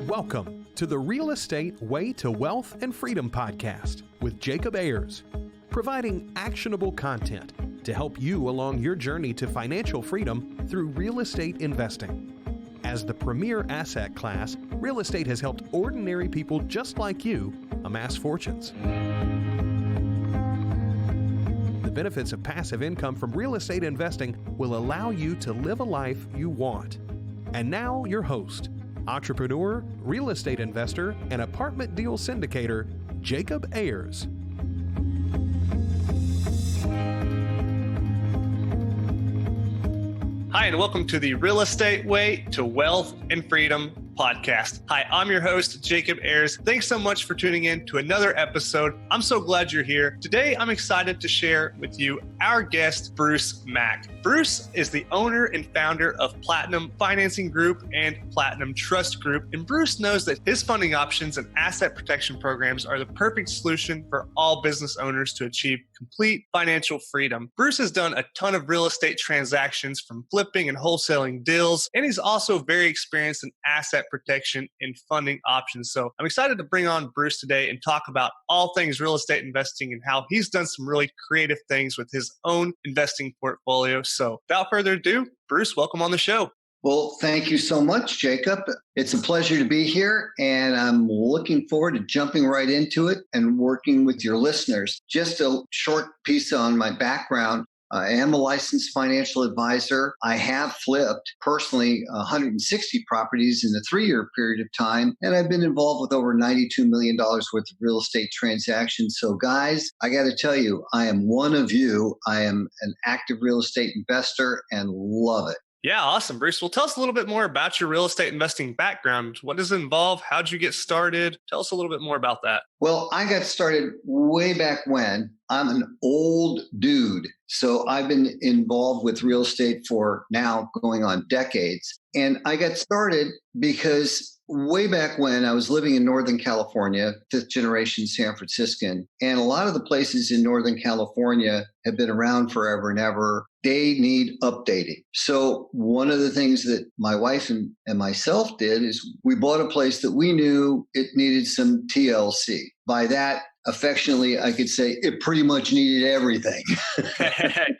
Welcome to the Real Estate Way to Wealth and Freedom podcast with Jacob Ayers, providing actionable content to help you along your journey to financial freedom through real estate investing. As the premier asset class, real estate has helped ordinary people just like you amass fortunes. The benefits of passive income from real estate investing will allow you to live a life you want. And now your host, entrepreneur, real estate investor, and apartment deal syndicator, Jacob Ayers. Hi, and welcome to the Real Estate Way to Wealth and Freedom podcast. Hi, I'm your host, Jacob Ayers. Thanks so much for tuning in to another episode. I'm so glad you're here. Today, I'm excited to share with you our guest, Bruce Mack. Bruce is the owner and founder of Platinum Financing Group and Platinum Trust Group, and Bruce knows that his funding options and asset protection programs are the perfect solution for all business owners to achieve complete financial freedom. Bruce has done a ton of real estate transactions from flipping and wholesaling deals, and he's also very experienced in asset protection and funding options. So I'm excited to bring on Bruce today and talk about all things real estate investing and how he's done some really creative things with his own investing portfolio. So without further ado, Bruce, welcome on the show. Well, thank you so much, Jacob. It's a pleasure to be here, and I'm looking forward to jumping right into it and working with your listeners. Just a short piece on my background. I am a licensed financial advisor. I have flipped personally 160 properties in a 3-year period of time, and I've been involved with over $92 million worth of real estate transactions. So guys, I got to tell you, I am one of you. I am an active real estate investor and love it. Yeah, awesome, Bruce. Well, tell us a little bit more about your real estate investing background. What does it involve? How'd you get started? Tell us a little bit more about that. Well, I got started way back when. I'm an old dude, so I've been involved with real estate for now going on decades. And I got started because way back when I was living in Northern California, fifth generation San Franciscan, and a lot of the places in Northern California have been around forever and ever. They need updating. So one of the things that my wife and myself did is we bought a place that we knew it needed some TLC. By that, affectionately, I could say it pretty much needed everything.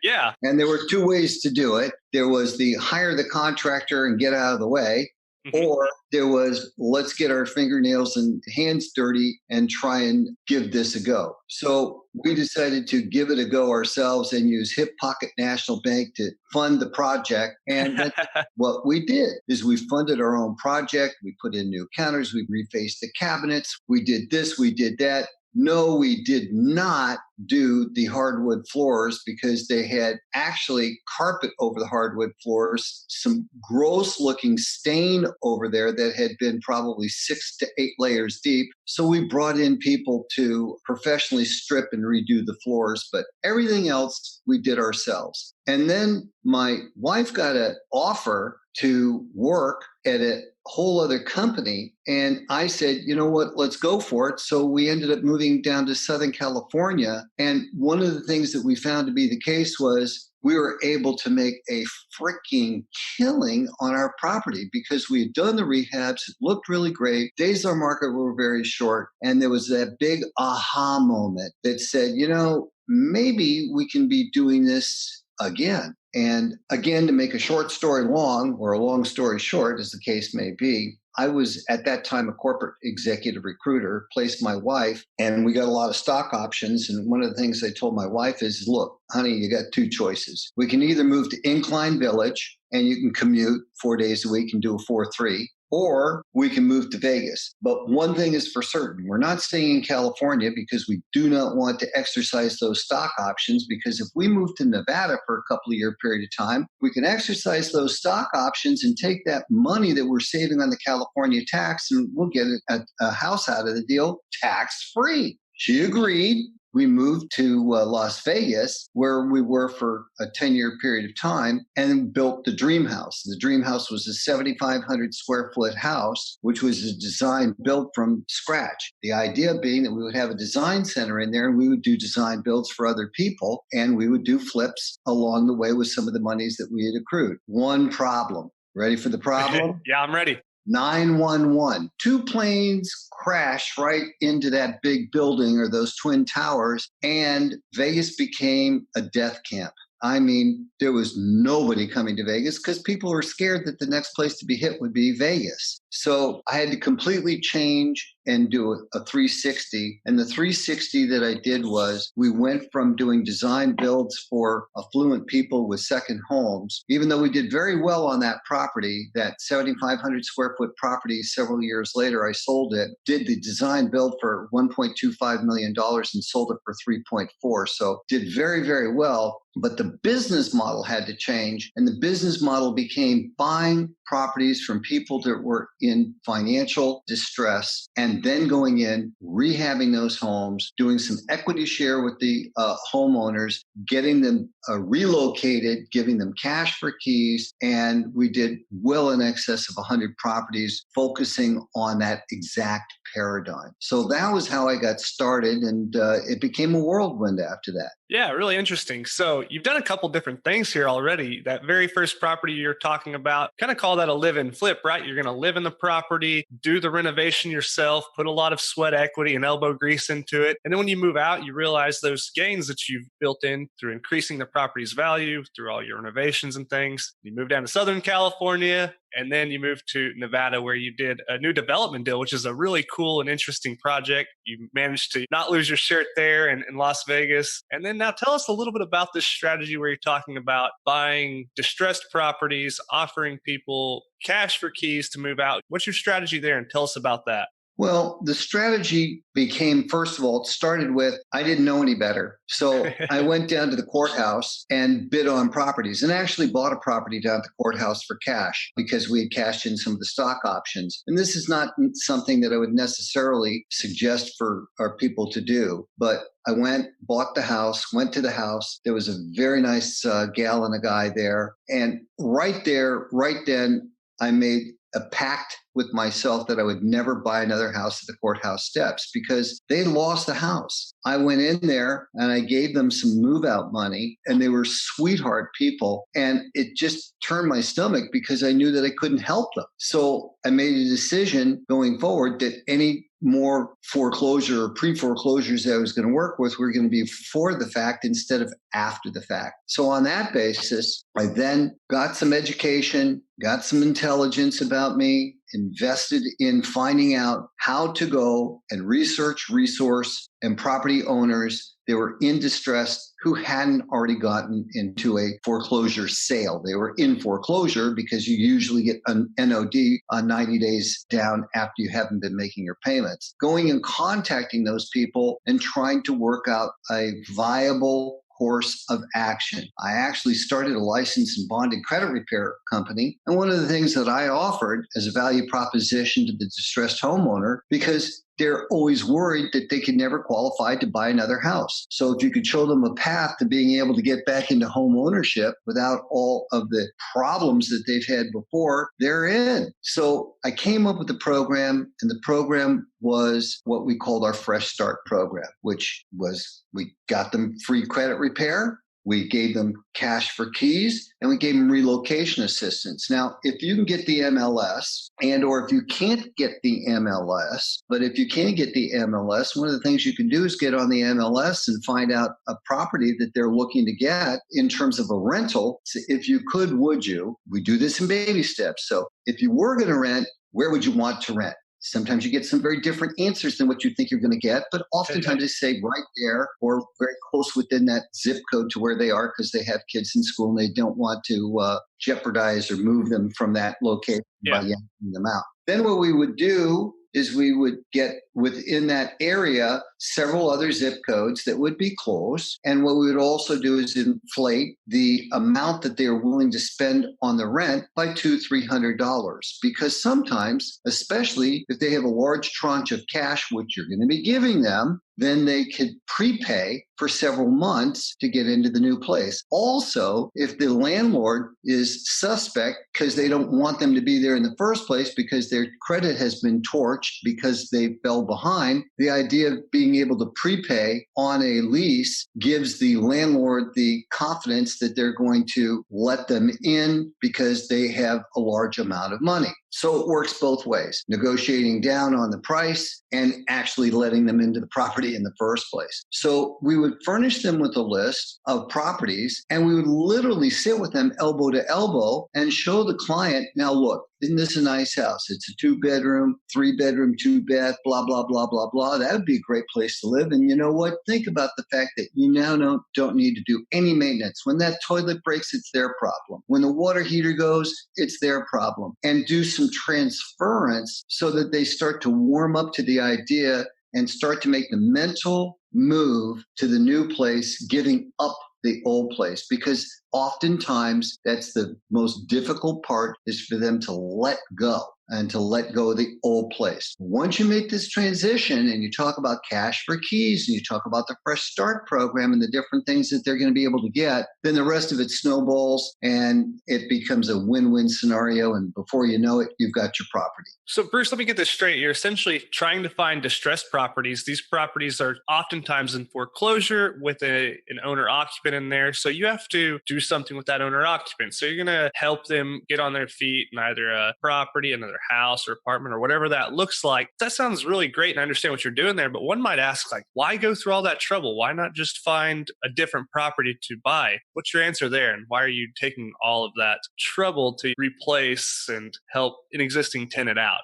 Yeah. And there were two ways to do it. There was the hire the contractor and get out of the way. Or there was, let's get our fingernails and hands dirty and try and give this a go. So we decided to give it a go ourselves and use Hip Pocket National Bank to fund the project. And that's what we did is we funded our own project. We put in new counters. We refaced the cabinets. We did this. We did that. No, we did not do the hardwood floors because they had actually carpet over the hardwood floors, some gross looking stain over there that had been probably 6 to 8 layers deep. So we brought in people to professionally strip and redo the floors, but everything else we did ourselves. And then my wife got an offer to work at a whole other company. And I said, you know what, let's go for it. So we ended up moving down to Southern California. And one of the things that we found to be the case was we were able to make a freaking killing on our property because we had done the rehabs. It looked really great. Days on market were very short. And there was that big aha moment that said, you know, maybe we can be doing this again. And again, to make a short story long, or a long story short, as the case may be, I was at that time a corporate executive recruiter, placed my wife, and we got a lot of stock options. And one of the things I told my wife is, look, honey, you got 2 choices. We can either move to Incline Village and you can commute 4 days a week and do a 4-3, or we can move to Vegas. But one thing is for certain, we're not staying in California because we do not want to exercise those stock options, because if we move to Nevada for a couple of year period of time, we can exercise those stock options and take that money that we're saving on the California tax and we'll get a house out of the deal tax-free. She agreed. We moved to Las Vegas, where we were for a 10-year period of time, and built the Dream House. The Dream House was a 7,500 square foot house, which was a design built from scratch. The idea being that we would have a design center in there, and we would do design builds for other people, and we would do flips along the way with some of the monies that we had accrued. One problem. Ready for the problem? Yeah, I'm ready. 911. Two planes crashed right into that big building or those twin towers, and Vegas became a death camp. I mean, there was nobody coming to Vegas because people were scared that the next place to be hit would be Vegas. So I had to completely change and do a 360. And the 360 that I did was we went from doing design builds for affluent people with second homes. Even though we did very well on that property, that 7,500 square foot property, several years later, I sold it, did the design build for $1.25 million and sold it for 3.4. So did very, very well. But the business model had to change. And the business model became buying properties from people that were in financial distress and then going in, rehabbing those homes, doing some equity share with the homeowners, getting them relocated, giving them cash for keys. And we did well in excess of 100 properties, focusing on that exact paradigm. So that was how I got started, and it became a whirlwind after that. Yeah, really interesting. So you've done a couple different things here already. That very first property you're talking about, kind of call that a live and flip, right? You're going to live in the property, do the renovation yourself, put a lot of sweat equity and elbow grease into it. And then when you move out, you realize those gains that you've built in through increasing the property's value, through all your renovations and things. You move down to Southern California, and then you moved to Nevada, where you did a new development deal, which is a really cool and interesting project. You managed to not lose your shirt there in Las Vegas. And then now tell us a little bit about this strategy where you're talking about buying distressed properties, offering people cash for keys to move out. What's your strategy there? And tell us about that. Well, the strategy became, first of all, it started with, I didn't know any better. So I went down to the courthouse and bid on properties, and actually bought a property down at the courthouse for cash because we had cashed in some of the stock options. And this is not something that I would necessarily suggest for our people to do, but I went, bought the house, went to the house. There was a very nice gal and a guy there. And right then, I made a pact with myself that I would never buy another house at the courthouse steps because they lost the house. I went in there and I gave them some move out money, and they were sweetheart people. And it just turned my stomach because I knew that I couldn't help them. So I made a decision going forward that any more foreclosure or pre-foreclosures that I was going to work with were going to be before the fact instead of after the fact. So on that basis, I then got some education, got some intelligence about me, invested in finding out how to go and research, resource, and property owners that were in distress who hadn't already gotten into a foreclosure sale. They were in foreclosure because you usually get an NOD on 90 days down after you haven't been making your payments. Going and contacting those people and trying to work out a viable course of action. I actually started a licensed and bonded credit repair company. And one of the things that I offered as a value proposition to the distressed homeowner, because they're always worried that they could never qualify to buy another house. So if you could show them a path to being able to get back into home ownership without all of the problems that they've had before, they're in. So I came up with the program, and the program was what we called our Fresh Start program, which was we got them free credit repair. We gave them cash for keys, and we gave them relocation assistance. Now, if you can get the MLS, or if you can't get the MLS, but if you can get the MLS, one of the things you can do is get on the MLS and find out a property that they're looking to get in terms of a rental. So if you could, would you? We do this in baby steps. So if you were going to rent, where would you want to rent? Sometimes you get some very different answers than what you think you're going to get, but oftentimes they say right there or very close within that zip code to where they are because they have kids in school and they don't want to jeopardize or move them from that location by yanking them out. Then what we would do is we would get within that area several other zip codes that would be close. And what we would also do is inflate the amount that they are willing to spend on the rent by $200-$300. Because sometimes, especially if they have a large tranche of cash, which you're going to be giving them, then they could prepay for several months to get into the new place. Also, if the landlord is suspect because they don't want them to be there in the first place because their credit has been torched because they fell behind, the idea of being able to prepay on a lease gives the landlord the confidence that they're going to let them in because they have a large amount of money. So it works both ways, negotiating down on the price and actually letting them into the property in the first place. So we would furnish them with a list of properties and we would literally sit with them elbow to elbow and show the client, now look, isn't this a nice house? It's a 2-bedroom, 3-bedroom, 2-bath, blah, blah, blah, blah, blah. That would be a great place to live. And you know what? Think about the fact that you now don't need to do any maintenance. When that toilet breaks, it's their problem. When the water heater goes, it's their problem. And do some transference so that they start to warm up to the idea and start to make the mental move to the new place, giving up the old place, because oftentimes that's the most difficult part, is for them to let go and to let go of the old place. Once you make this transition and you talk about cash for keys and you talk about the Fresh Start program and the different things that they're going to be able to get, then the rest of it snowballs and it becomes a win-win scenario. And before you know it, you've got your property. So Bruce, let me get this straight. You're essentially trying to find distressed properties. These properties are oftentimes in foreclosure with an owner occupant in there. So you have to do something with that owner occupant. So you're going to help them get on their feet in either a property, another house or apartment or whatever that looks like. That sounds really great and I understand what you're doing there, but one might ask, like, why go through all that trouble? Why not just find a different property to buy? What's your answer there? And why are you taking all of that trouble to replace and help an existing tenant out?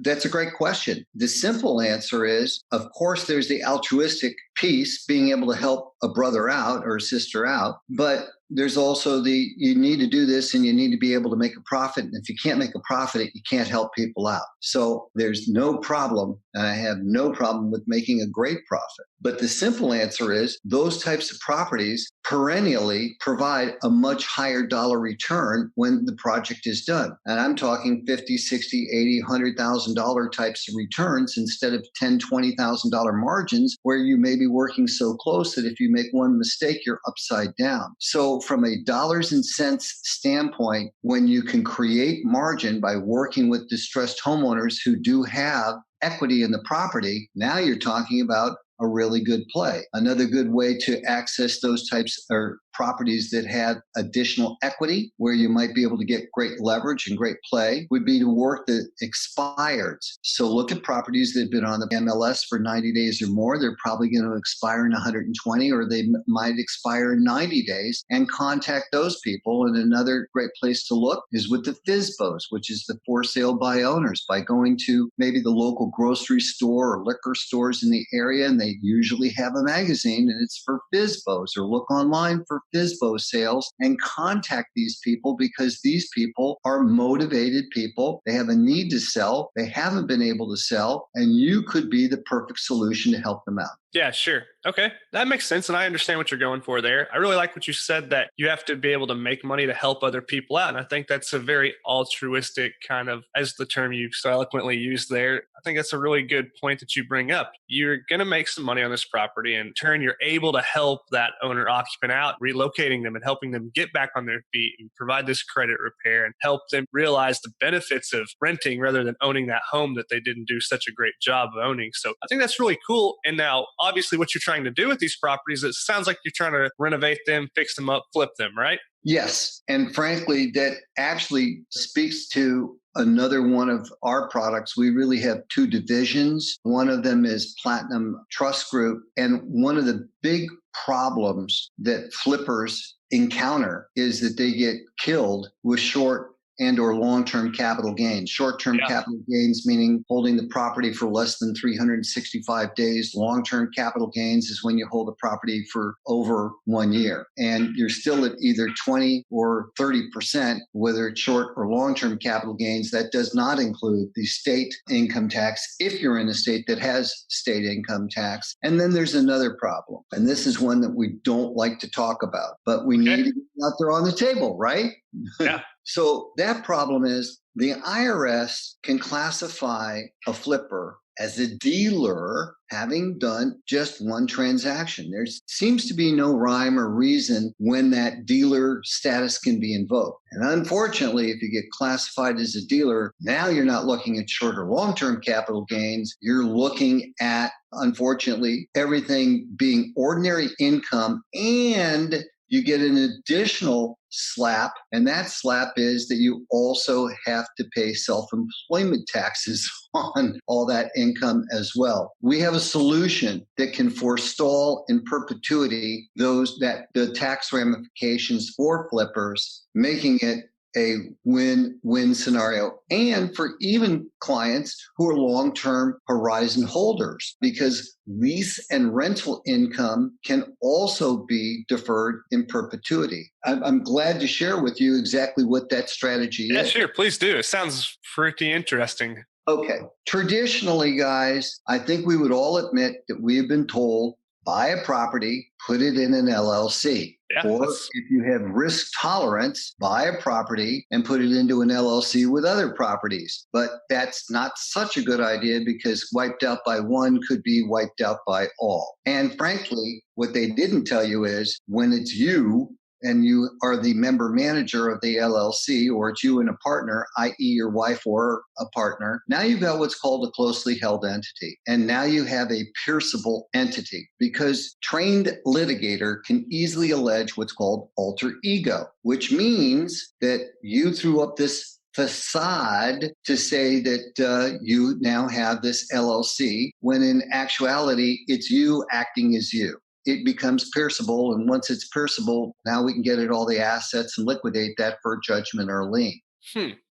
That's a great question. The simple answer is, of course, there's the altruistic piece, being able to help a brother out or a sister out, but there's also you need to do this and you need to be able to make a profit. And if you can't make a profit, you can't help people out. So there's no problem. And I have no problem with making a great profit. But the simple answer is those types of properties perennially provide a much higher dollar return when the project is done. And I'm talking $50, $60, $80, $100,000 types of returns instead of $10,000, $20,000 margins where you may be working so close that if you make one mistake, you're upside down. So from a dollars and cents standpoint, when you can create margin by working with distressed homeowners who do have equity in the property, now you're talking about a really good play. Another good way to access those types or properties that have additional equity, where you might be able to get great leverage and great play, would be to work the expireds. So look at properties that have been on the MLS for 90 days or more. They're probably going to expire in 120, or they might expire in 90 days, and contact those people. And another great place to look is with the FSBOs, which is the for sale by owners, by going to maybe the local grocery store or liquor stores in the area, and they usually have a magazine and it's for FSBOs, or look online for FSBO sales and contact these people, because these people are motivated people. They have a need to sell. They haven't been able to sell, and you could be the perfect solution to help them out. Yeah, sure. Okay. That makes sense. And I understand what you're going for there. I really like what you said, that you have to be able to make money to help other people out. And I think that's a very altruistic kind of, as the term you so eloquently used there, I think that's a really good point that you bring up. You're going to make some money on this property, and in turn, you're able to help that owner occupant out, relocating them and helping them get back on their feet and provide this credit repair and help them realize the benefits of renting rather than owning that home that they didn't do such a great job of owning. So I think that's really cool. And now, obviously, what you're trying to do with these properties, it sounds like you're trying to renovate them, fix them up, flip them, right? Yes. And frankly, that actually speaks to another one of our products. We really have two divisions. One of them is Platinum Trust Group. And one of the big problems that flippers encounter is that they get killed with short and or long-term capital gains. Short-term capital gains, meaning holding the property for less than 365 days. Long-term capital gains is when you hold the property for over 1 year. And you're still at either 20 or 30%, whether it's short or long-term capital gains. That does not include the state income tax if you're in a state that has state income tax. And then there's another problem. And this is one that we don't like to talk about, but we need to get it out there on the table, right? Yeah. So that problem is the IRS can classify a flipper as a dealer having done just one transaction. There seems to be no rhyme or reason when that dealer status can be invoked. And unfortunately, if you get classified as a dealer, now you're not looking at short or long-term capital gains. You're looking at, unfortunately, everything being ordinary income, and you get an additional slap, and that slap is that you also have to pay self-employment taxes on all that income as well. We have a solution that can forestall in perpetuity the tax ramifications for flippers, making it a win-win scenario, and for even clients who are long-term horizon holders, because lease and rental income can also be deferred in perpetuity. I'm glad to share with you exactly what that strategy is. Yeah, sure. Please do. It sounds pretty interesting. Okay. Traditionally, guys, I think we would all admit that we have been told, buy a property, put it in an LLC. Yeah, or if you have risk tolerance, buy a property and put it into an LLC with other properties. But that's not such a good idea, because wiped out by one could be wiped out by all. And frankly, what they didn't tell you is when it's you and you are the member manager of the LLC, or it's you and a partner, i.e. your wife or a partner, now you've got what's called a closely held entity. And now you have a pierceable entity, because trained litigator can easily allege what's called alter ego, which means that you threw up this facade to say that you now have this LLC, when in actuality, it's you acting as you. It becomes pierceable. And once it's pierceable, now we can get at all the assets and liquidate that for judgment or lien.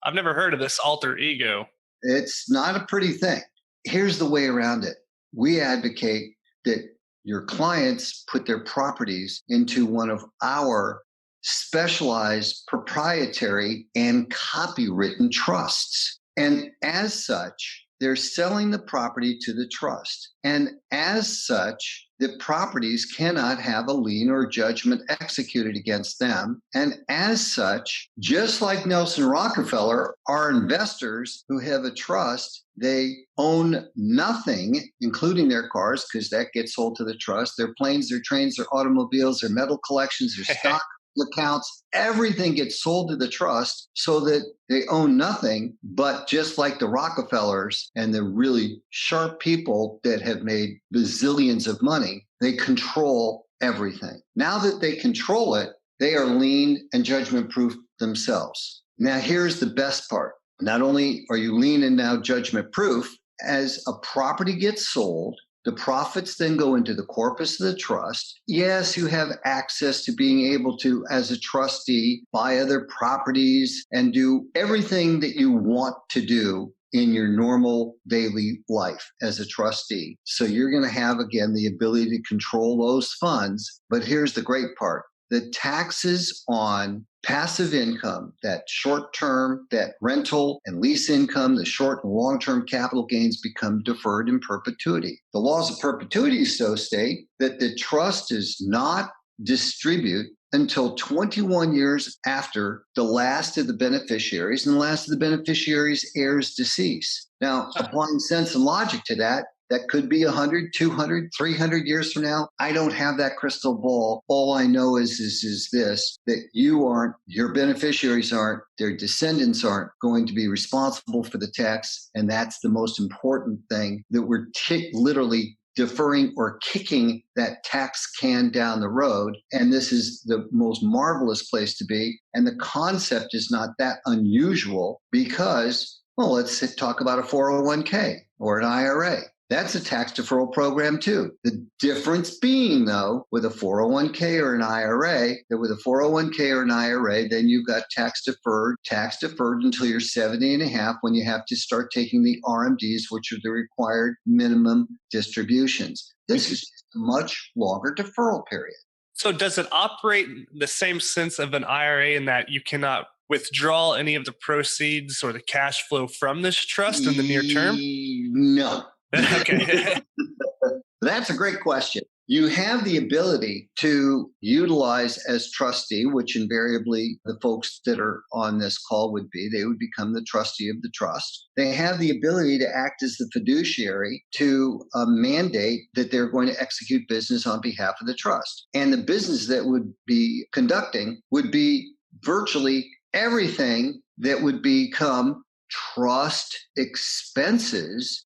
I've never heard of this alter ego. It's not a pretty thing. Here's the way around it. We advocate that your clients put their properties into one of our specialized proprietary and copywritten trusts. And as such, they're selling the property to the trust. And as such, the properties cannot have a lien or judgment executed against them. And as such, just like Nelson Rockefeller, our investors who have a trust, they own nothing, including their cars, because that gets sold to the trust, their planes, their trains, their automobiles, their metal collections, their stock accounts, everything gets sold to the trust, so that they own nothing. But just like the Rockefellers and the really sharp people that have made bazillions of money, they control everything. Now that they control it, they are lien and judgment proof themselves. Now, here's the best part. Not only are you lien and now judgment proof, as a property gets sold, the profits then go into the corpus of the trust. Yes, you have access to being able to, as a trustee, buy other properties and do everything that you want to do in your normal daily life as a trustee. So you're going to have, again, the ability to control those funds. But here's the great part. The taxes on passive income, that short-term, that rental and lease income, the short and long-term capital gains become deferred in perpetuity. The laws of perpetuity so state that the trust is not distribute until 21 years after the last of the beneficiaries, and the last of the beneficiaries' heirs decease. Now, applying sense and logic to that, that could be 100, 200, 300 years from now. I don't have that crystal ball. All I know is this, that you aren't, your beneficiaries aren't, their descendants aren't going to be responsible for the tax. And that's the most important thing, that we're literally deferring or kicking that tax can down the road. And this is the most marvelous place to be. And the concept is not that unusual, because, well, let's talk about a 401k or an IRA. That's a tax deferral program too. The difference being, though, with a 401k or an IRA, that with a 401k or an IRA, then you've got tax deferred until you're 70 and a half, when you have to start taking the RMDs, which are the required minimum distributions. This is a much longer deferral period. So does it operate the same sense of an IRA in that you cannot withdraw any of the proceeds or the cash flow from this trust in the near term? No. Okay. That's a great question. You have the ability to utilize as trustee, which invariably the folks that are on this call would be. They would become the trustee of the trust. They have the ability to act as the fiduciary to mandate that they're going to execute business on behalf of the trust. And the business that would be conducting would be virtually everything that would become trust expenses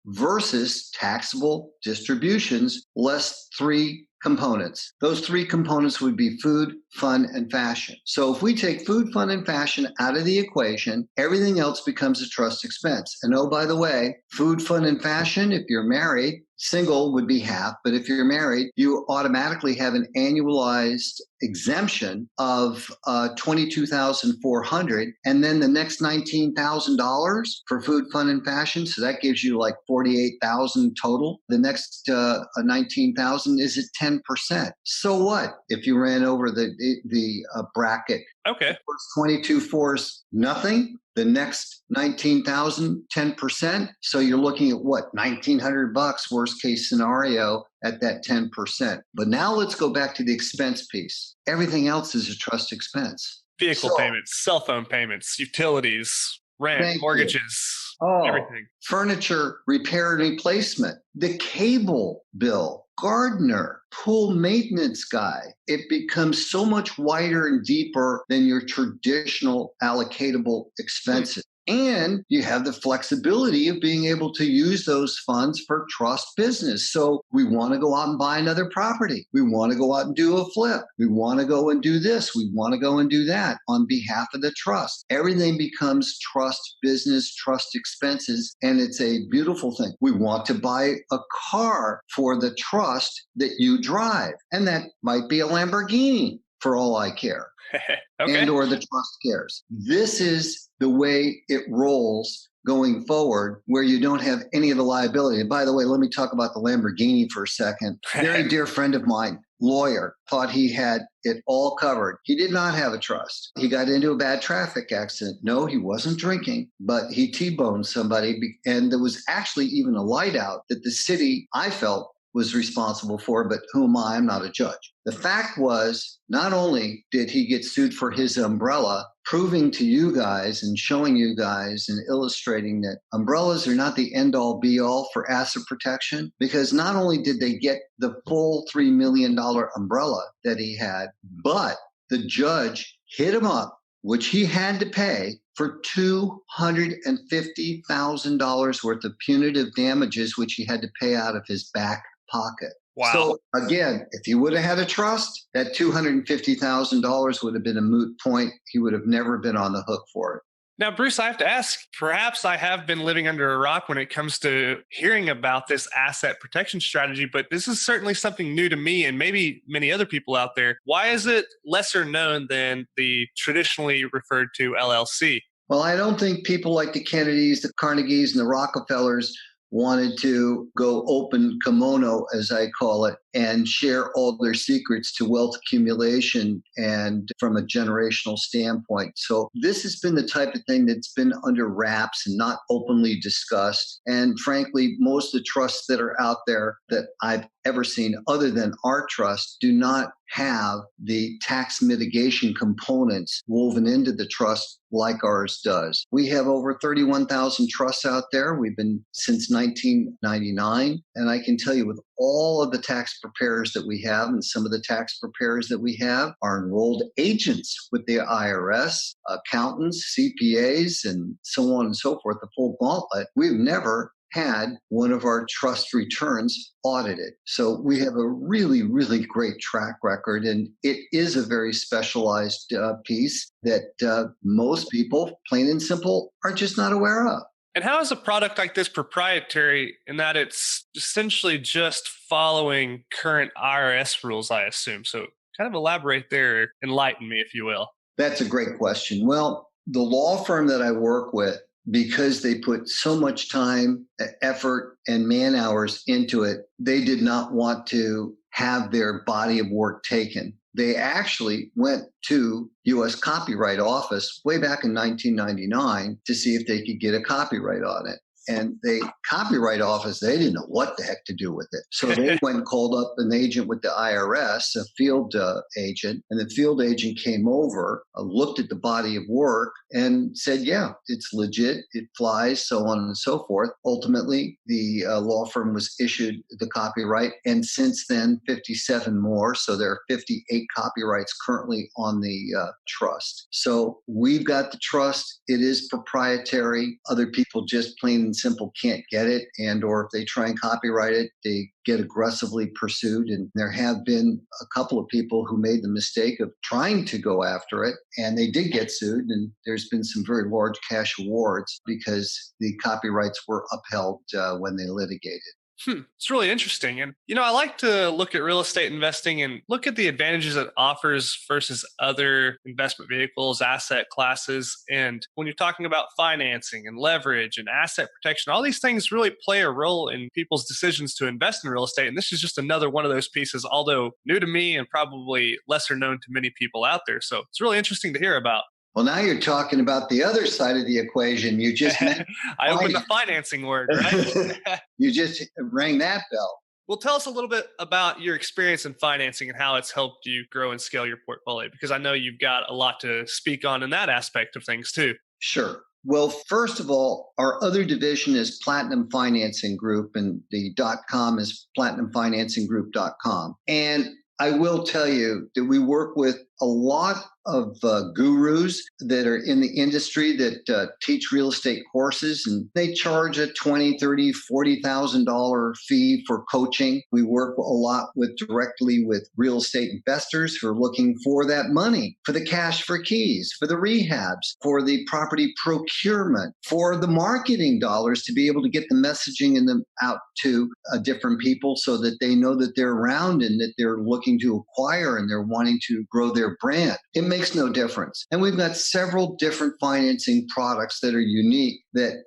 versus taxable distributions, less three components. Those three components would be food, fun, and fashion. So if we take food, fun, and fashion out of the equation, everything else becomes a trust expense. And oh, by the way, food, fun, and fashion, if you're married, single would be half, but if you're married, you automatically have an annualized exemption of $22,400, and then the next $19,000 for food, fun, and fashion. So that gives you like $48,000 total. The next $19,000 is at 10%. So what if you ran over the bracket? Okay. 22.4 is nothing. The next 19,000, 10%. So you're looking at what, $1,900 worst case scenario at that 10%. But now let's go back to the expense piece. Everything else is a trust expense. Vehicle payments, cell phone payments, utilities, rent, mortgages, everything. Furniture, repair and replacement, the cable bill, gardener, pool maintenance guy. It becomes so much wider and deeper than your traditional allocatable expenses. And you have the flexibility of being able to use those funds for trust business. So we want to go out and buy another property. We want to go out and do a flip. We want to go and do this. We want to go and do that on behalf of the trust. Everything becomes trust business, trust expenses, and it's a beautiful thing. We want to buy a car for the trust that you drive, and that might be a Lamborghini for all I care. Okay. And or the trust cares. This is the way it rolls going forward, where you don't have any of the liability. And by the way, let me talk about the Lamborghini for a second. Very dear friend of mine, lawyer, thought he had it all covered. He did not have a trust. He got into a bad traffic accident. No, he wasn't drinking, but he T-boned somebody. And there was actually even a light out that the city, I felt, was responsible for, but who am I? I'm not a judge. The fact was, not only did he get sued for his umbrella, proving to you guys and showing you guys and illustrating that umbrellas are not the end-all be-all for asset protection, because not only did they get the full $3 million umbrella that he had, but the judge hit him up, which he had to pay, for $250,000 worth of punitive damages, which he had to pay out of his back pocket. Wow. So again, if he would have had a trust, that $250,000 would have been a moot point. He would have never been on the hook for it. Now, Bruce, I have to ask, perhaps I have been living under a rock when it comes to hearing about this asset protection strategy, but this is certainly something new to me and maybe many other people out there. Why is it lesser known than the traditionally referred to LLC? Well, I don't think people like the Kennedys, the Carnegies, and the Rockefellers wanted to go open kimono, as I call it, and share all their secrets to wealth accumulation and from a generational standpoint. So this has been the type of thing that's been under wraps and not openly discussed. And frankly, most of the trusts that are out there that I've ever seen other than our trust do not have the tax mitigation components woven into the trust like ours does. We have over 31,000 trusts out there. We've been since 1999. And I can tell you, with all of the tax preparers that we have, and some of the tax preparers that we have are enrolled agents with the IRS, accountants, CPAs, and so on and so forth, the full gauntlet. We've never had one of our trust returns audited. So we have a really, really great track record, and it is a very specialized piece that most people, plain and simple, are just not aware of. And how is a product like this proprietary in that it's essentially just following current IRS rules, I assume? So kind of elaborate there, enlighten me, if you will. That's a great question. Well, the law firm that I work with, because they put so much time, effort, and man hours into it, they did not want to have their body of work taken. They actually went to U.S. Copyright Office way back in 1999 to see if they could get a copyright on it. And the copyright office, they didn't know what the heck to do with it. So they went and called up an agent with the IRS, a field agent, and the field agent came over, looked at the body of work and said, yeah, it's legit, it flies, so on and so forth. Ultimately, the law firm was issued the copyright. And since then, 57 more. So there are 58 copyrights currently on the trust. So we've got the trust. It is proprietary. Other people just plain and simple can't get it. And or if they try and copyright it, they get aggressively pursued. And there have been a couple of people who made the mistake of trying to go after it, and they did get sued. And there's been some very large cash awards because the copyrights were upheld when they litigated. It's really interesting. And, I like to look at real estate investing and look at the advantages it offers versus other investment vehicles, asset classes. And when you're talking about financing and leverage and asset protection, all these things really play a role in people's decisions to invest in real estate. And this is just another one of those pieces, although new to me and probably lesser known to many people out there. So it's really interesting to hear about. Well, now you're talking about the other side of the equation. You just I opened the financing word, right? You just rang that bell. Well, tell us a little bit about your experience in financing and how it's helped you grow and scale your portfolio, because I know you've got a lot to speak on in that aspect of things too. Sure. Well, first of all, our other division is Platinum Financing Group, and the .com is platinumfinancing.group.com. And I will tell you that we work with a lot of gurus that are in the industry that teach real estate courses, and they charge a $20,000, $30,000, $40,000 fee for coaching. We work a lot directly with real estate investors who are looking for that money, for the cash for keys, for the rehabs, for the property procurement, for the marketing dollars to be able to get the messaging in them out to different people so that they know that they're around and that they're looking to acquire and they're wanting to grow their brand. It makes no difference. And we've got several different financing products that are unique that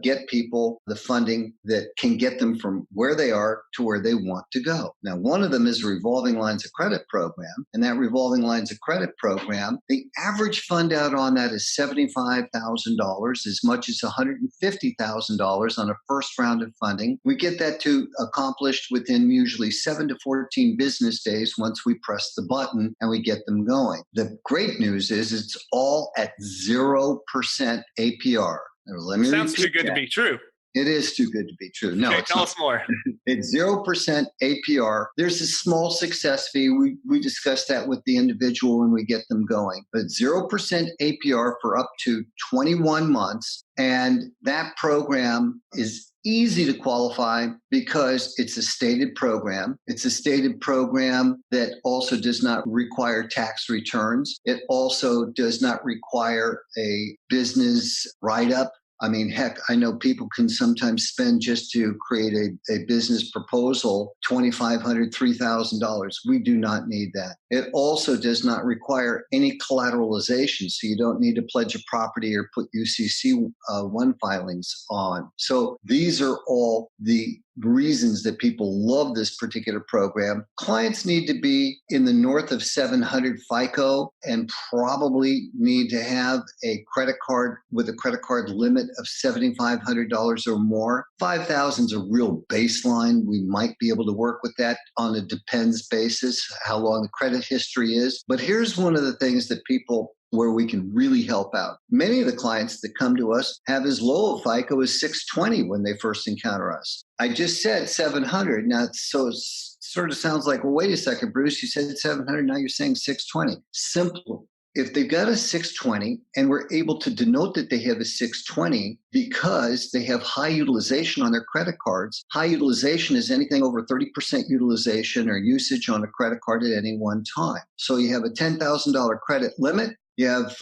get people the funding that can get them from where they are to where they want to go. Now, one of them is a revolving lines of credit program. And that revolving lines of credit program, the average fund out on that is $75,000, as much as $150,000 on a first round of funding. We get that to accomplished within usually 7 to 14 business days once we press the button and we get them going. The great news is it's all at 0% APR. Sounds too good to be true. It is too good to be true. No, okay, tell us more. It's 0% APR. There's a small success fee. We discuss that with the individual when we get them going. But 0% APR for up to 21 months. And that program is easy to qualify because it's a stated program. It's a stated program that also does not require tax returns. It also does not require a business write-up. I mean, heck, I know people can sometimes spend just to create a business proposal, $2,500, $3,000. We do not need that. It also does not require any collateralization, so you don't need to pledge a property or put UCC 1 filings on. So these are all the reasons that people love this particular program. Clients need to be in the north of 700 FICO and probably need to have a credit card with a credit card limit of $7,500 or more. 5,000 is a real baseline. We might be able to work with that on a depends basis, how long the credit history is. But here's one of the things that people where we can really help out. Many of the clients that come to us have as low a FICO as 620 when they first encounter us. I just said 700. Now, so it sort of sounds like, well, wait a second, Bruce, you said 700. Now you're saying 620. Simple. If they've got a 620 and we're able to denote that they have a 620 because they have high utilization on their credit cards, high utilization is anything over 30% utilization or usage on a credit card at any one time. So you have a $10,000 credit limit. You have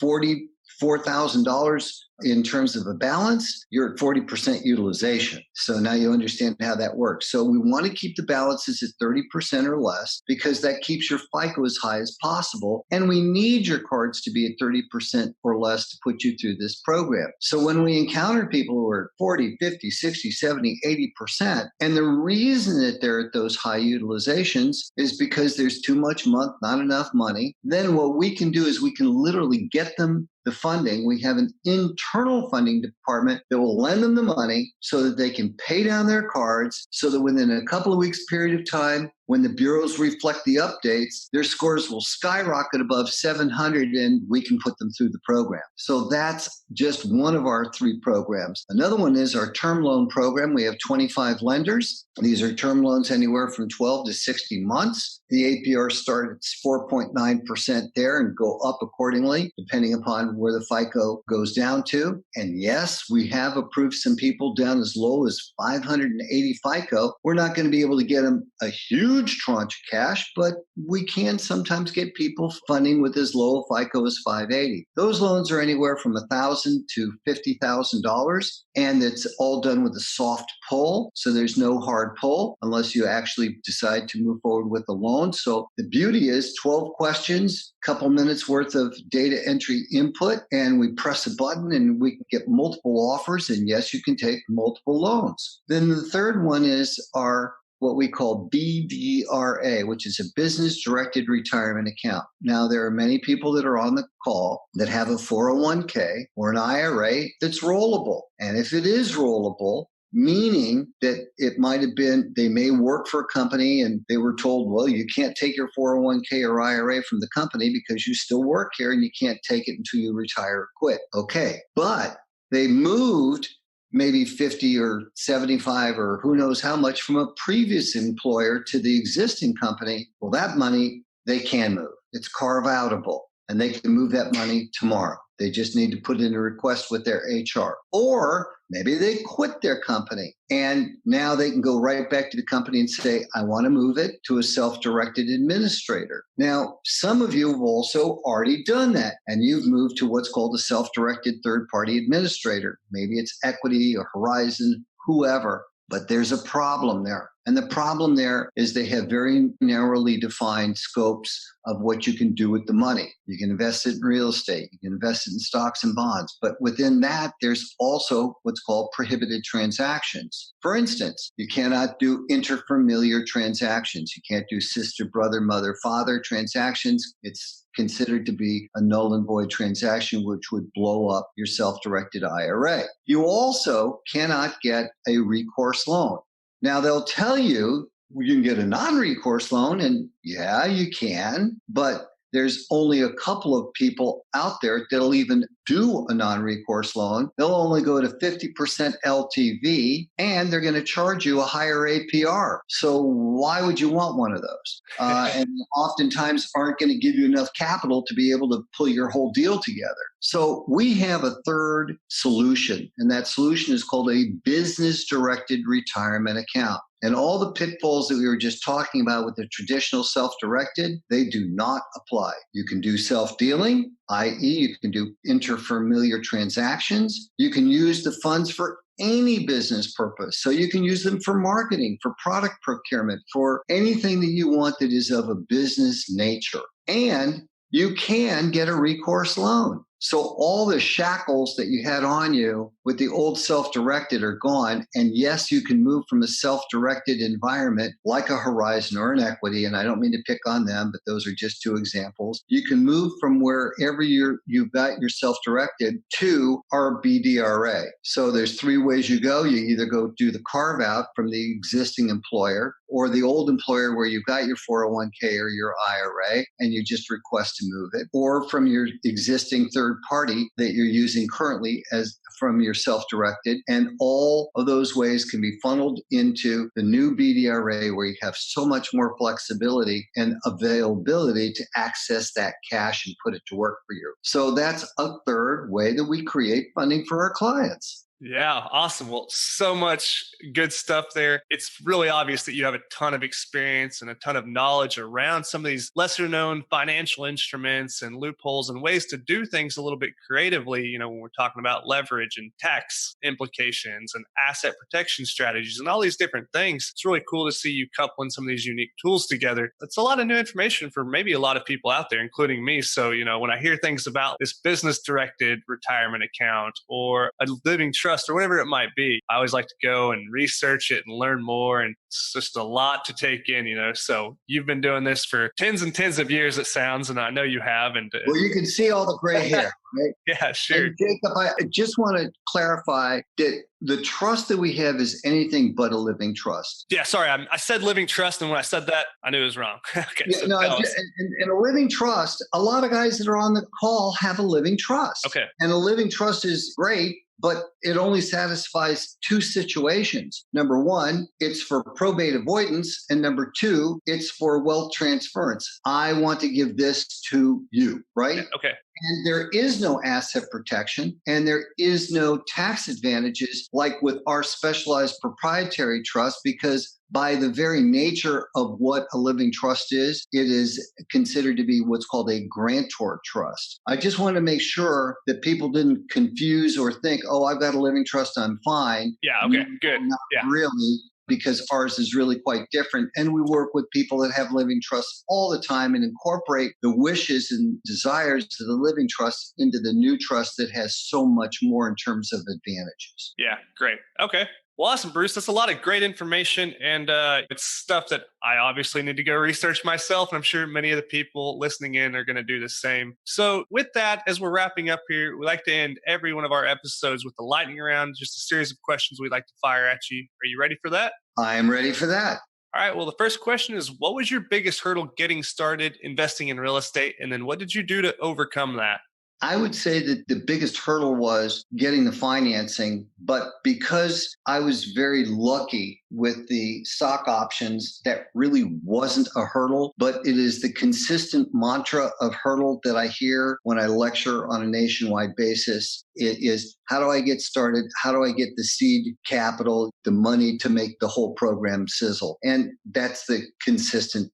$44,000 in terms of a balance, you're at 40% utilization. So now you understand how that works. So we want to keep the balances at 30% or less because that keeps your FICO as high as possible. And we need your cards to be at 30% or less to put you through this program. So when we encounter people who are 40, 50, 60, 70, 80%, and the reason that they're at those high utilizations is because there's too much month, not enough money, then what we can do is we can literally get them the funding. We have an internal internal funding department that will lend them the money so that they can pay down their cards, so that within a couple of weeks period of time, when the bureaus reflect the updates, their scores will skyrocket above 700 and we can put them through the program. So that's just one of our 3 programs. Another one is our term loan program. We have 25 lenders. These are term loans anywhere from 12 to 60 months. The APR starts 4.9% there and go up accordingly, depending upon where the FICO goes down to. And yes, we have approved some people down as low as 580 FICO. We're not going to be able to get them a huge tranche of cash, but we can sometimes get people funding with as low a FICO as 580. Those loans are anywhere from $1,000 to $50,000, and it's all done with a soft pull. So there's no hard pull unless you actually decide to move forward with the loan. So the beauty is 12 questions, couple minutes worth of data entry input, and we press a button and we can get multiple offers. And yes, you can take multiple loans. Then the third one is our what we call BDRA, which is a business directed retirement account. Now, there are many people that are on the call that have a 401k or an IRA that's rollable. And if it is rollable, meaning that it might have been, they may work for a company and they were told, well, you can't take your 401k or IRA from the company because you still work here and you can't take it until you retire or quit. Okay. But they moved maybe 50 or 75 or who knows how much from a previous employer to the existing company. Well, that money they can move. It's carve outable and they can move that money tomorrow. They just need to put in a request with their HR. Or maybe they quit their company and now they can go right back to the company and say, I want to move it to a self-directed administrator. Now, some of you have also already done that and you've moved to what's called a self-directed third-party administrator. Maybe it's Equity or Horizon, whoever. But there's a problem there. And the problem there is they have very narrowly defined scopes of what you can do with the money. You can invest it in real estate. You can invest it in stocks and bonds. But within that, there's also what's called prohibited transactions. For instance, you cannot do interfamiliar transactions. You can't do sister, brother, mother, father transactions. It's considered to be a null and void transaction, which would blow up your self-directed IRA. You also cannot get a recourse loan. Now, they'll tell you you can get a non-recourse loan, and yeah, you can, but there's only a couple of people out there that'll even do a non-recourse loan. They'll only go to 50% LTV, and they're going to charge you a higher APR. So why would you want one of those? And oftentimes aren't going to give you enough capital to be able to pull your whole deal together. So we have a third solution, and that solution is called a business-directed retirement account. And all the pitfalls that we were just talking about with the traditional self-directed, they do not apply. You can do self-dealing, i.e. you can do interfamiliar transactions. You can use the funds for any business purpose. So you can use them for marketing, for product procurement, for anything that you want that is of a business nature. And you can get a recourse loan. So all the shackles that you had on you with the old self-directed are gone. And yes, you can move from a self-directed environment like a Horizon or an Equity. And I don't mean to pick on them, but those are just two examples. You can move from wherever you've got your self-directed to our BDRA. So there's 3 ways you go. You either go do the carve out from the existing employer or the old employer where you've got your 401k or your IRA and you just request to move it, or from your existing third party that you're using currently as from your self-directed. And all of those ways can be funneled into the new BDRA where you have so much more flexibility and availability to access that cash and put it to work for you. So that's a third way that we create funding for our clients. Yeah, awesome. Well, so much good stuff there. It's really obvious that you have a ton of experience and a ton of knowledge around some of these lesser known financial instruments and loopholes and ways to do things a little bit creatively, when we're talking about leverage and tax implications and asset protection strategies and all these different things. It's really cool to see you coupling some of these unique tools together. It's a lot of new information for maybe a lot of people out there, including me. So, when I hear things about this business directed retirement account or a living trust or whatever it might be. I always like to go and research it and learn more. And it's just a lot to take in, So you've been doing this for tens and tens of years, it sounds, and I know you have. And well, you can see all the gray hair, right? Yeah, sure. And Jacob, I just want to clarify that the trust that we have is anything but a living trust. Yeah, sorry, I said living trust, and when I said that, I knew it was wrong. Okay, Yeah, so no, and a living trust, a lot of guys that are on the call have a living trust. Okay. And a living trust is great, but it only satisfies two situations. Number one, it's for probate avoidance. And number two, it's for wealth transference. I want to give this to you, right? Okay. And there is no asset protection and there is no tax advantages like with our specialized proprietary trust, because by the very nature of what a living trust is, it is considered to be what's called a grantor trust. I just want to make sure that people didn't confuse or think, oh, I've got a living trust, I'm fine. Yeah, okay, good. Not Yeah. really, because ours is really quite different. And we work with people that have living trusts all the time and incorporate the wishes and desires of the living trust into the new trust that has so much more in terms of advantages. Yeah, great. Okay. Well, awesome, Bruce. That's a lot of great information. And it's stuff that I obviously need to go research myself. And I'm sure many of the people listening in are going to do the same. So with that, as we're wrapping up here, we like to end every one of our episodes with the lightning round, just a series of questions we'd like to fire at you. Are you ready for that? I am ready for that. All right. Well, the first question is, what was your biggest hurdle getting started investing in real estate? And then what did you do to overcome that? I would say that the biggest hurdle was getting the financing, but because I was very lucky with the stock options, that really wasn't a hurdle, but it is the consistent mantra of hurdle that I hear when I lecture on a nationwide basis. It is, how do I get started? How do I get the seed capital, the money to make the whole program sizzle? And that's the consistent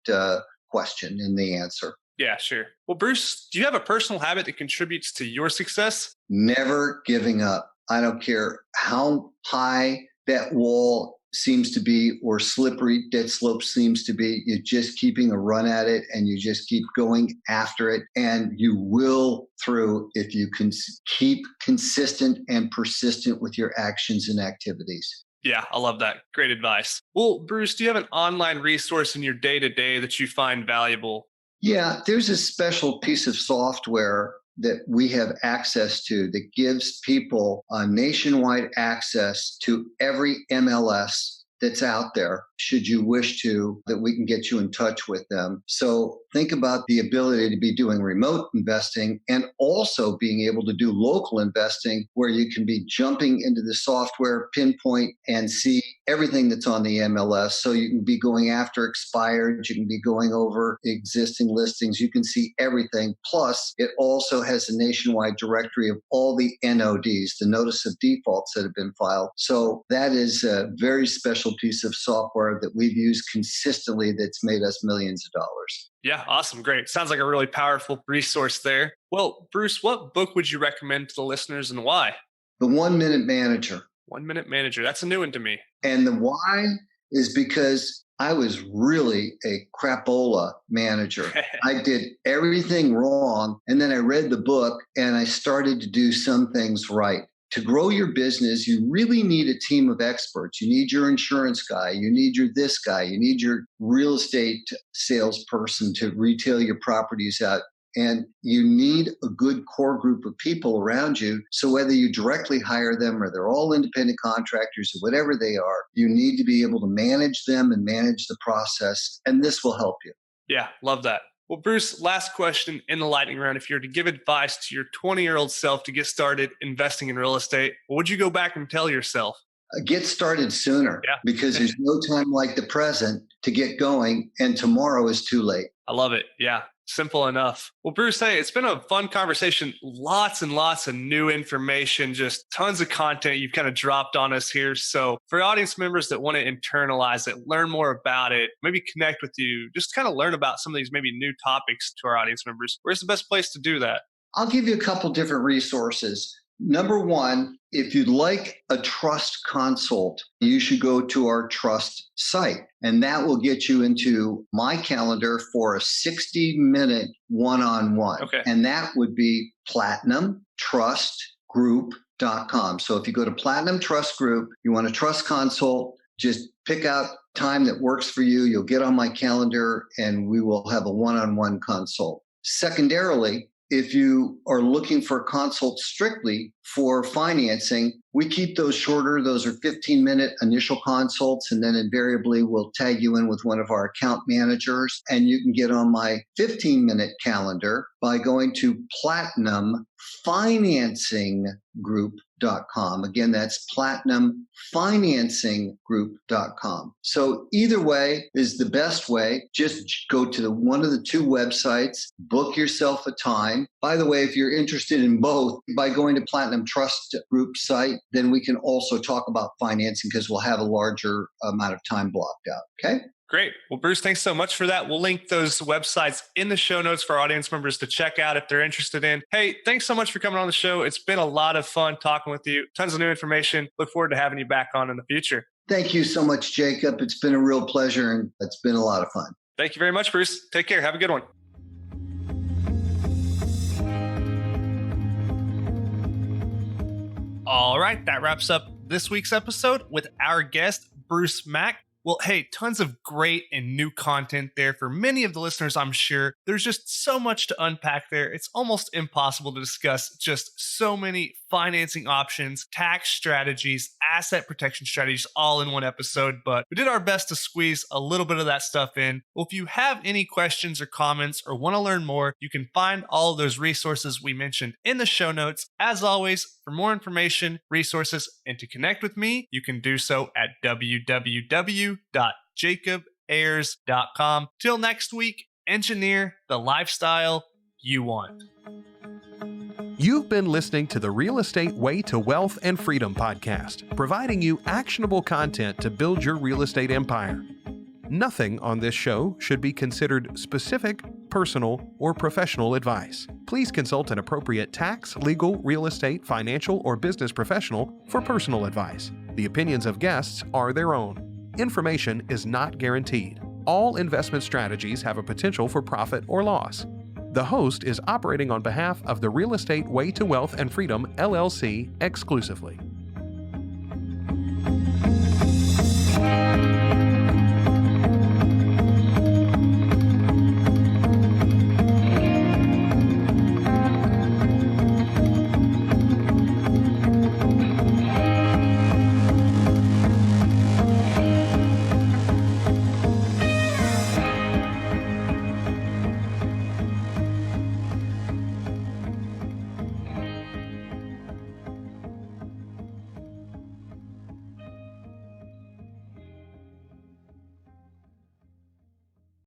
question and the answer. Yeah, sure. Well, Bruce, do you have a personal habit that contributes to your success? Never giving up. I don't care how high that wall seems to be or slippery that slope seems to be. You're just keeping a run at it and you just keep going after it. And you will through if you can keep consistent and persistent with your actions and activities. Yeah, I love that. Great advice. Well, Bruce, do you have an online resource in your day-to-day that you find valuable? Yeah, there's a special piece of software that we have access to that gives people nationwide access to every MLS that's out there, should you wish to, that we can get you in touch with them. So think about the ability to be doing remote investing and also being able to do local investing where you can be jumping into the software, pinpoint, and see everything that's on the MLS. So you can be going after expired, you can be going over existing listings, you can see everything. Plus, it also has a nationwide directory of all the NODs, the notice of defaults that have been filed. So that is a very special piece of software that we've used consistently that's made us millions of dollars. Yeah, awesome. Great. Sounds like a really powerful resource there. Well, Bruce, what book would you recommend to the listeners and why? The 1 Minute Manager. 1 Minute Manager. That's a new one to me. And the why is because I was really a crapola manager. I did everything wrong. And then I read the book and I started to do some things right. To grow your business, you really need a team of experts. You need your insurance guy. You need your this guy. You need your real estate salesperson to retail your properties out. And you need a good core group of people around you. So whether you directly hire them or they're all independent contractors or whatever they are, you need to be able to manage them and manage the process. And this will help you. Yeah, love that. Well, Bruce, last question in the lightning round. If you were to give advice to your 20-year-old self to get started investing in real estate, what would you go back and tell yourself? Get started sooner, because there's no time like the present to get going, and tomorrow is too late. I love it. Yeah. Simple enough. Well, Bruce, hey, it's been a fun conversation. Lots and lots of new information, just tons of content you've kind of dropped on us here. So for audience members that want to internalize it, learn more about it, maybe connect with you, just kind of learn about some of these maybe new topics to our audience members, where's the best place to do that? I'll give you a couple different resources. Number one, if you'd like a trust consult, you should go to our trust site, and that will get you into my calendar for a 60-minute one-on-one. Okay. And that would be platinumtrustgroup.com. platinumtrustgroup.com. So if you go to Platinum Trust Group, you want a trust consult, just pick out time that works for you. You'll get on my calendar and we will have a one-on-one consult. Secondarily, if you are looking for a consult strictly for financing, we keep those shorter. Those are 15-minute initial consults, and then invariably we'll tag you in with one of our account managers. And you can get on my 15-minute calendar by going to platinumfinancing.group.com. Again, that's platinumfinancing.group.com. So either way is the best way. Just go to one of the two websites, book yourself a time. By the way, if you're interested in both, by going to Platinum Trust Group site, then we can also talk about financing because we'll have a larger amount of time blocked out. Okay? Great. Well, Bruce, thanks so much for that. We'll link those websites in the show notes for our audience members to check out if they're interested in. Hey, thanks so much for coming on the show. It's been a lot of fun talking with you. Tons of new information. Look forward to having you back on in the future. Thank you so much, Jacob. It's been a real pleasure and it's been a lot of fun. Thank you very much, Bruce. Take care. Have a good one. All right, that wraps up this week's episode with our guest, Bruce Mack. Well, hey, tons of great and new content there for many of the listeners, I'm sure. There's just so much to unpack there. It's almost impossible to discuss just so many financing options, tax strategies, asset protection strategies all in one episode, but we did our best to squeeze a little bit of that stuff in. Well, if you have any questions or comments or want to learn more, you can find all of those resources we mentioned in the show notes. As always, for more information, resources, and to connect with me, you can do so at www.jacobayers.com. Till next week, engineer the lifestyle you want. You've been listening to the Real Estate Way to Wealth and Freedom podcast, providing you actionable content to build your real estate empire. Nothing on this show should be considered specific, personal, or professional advice. Please consult an appropriate tax, legal, real estate, financial, or business professional for personal advice. The opinions of guests are their own. Information is not guaranteed. All investment strategies have a potential for profit or loss. The host is operating on behalf of the Real Estate Way to Wealth and Freedom, LLC, exclusively.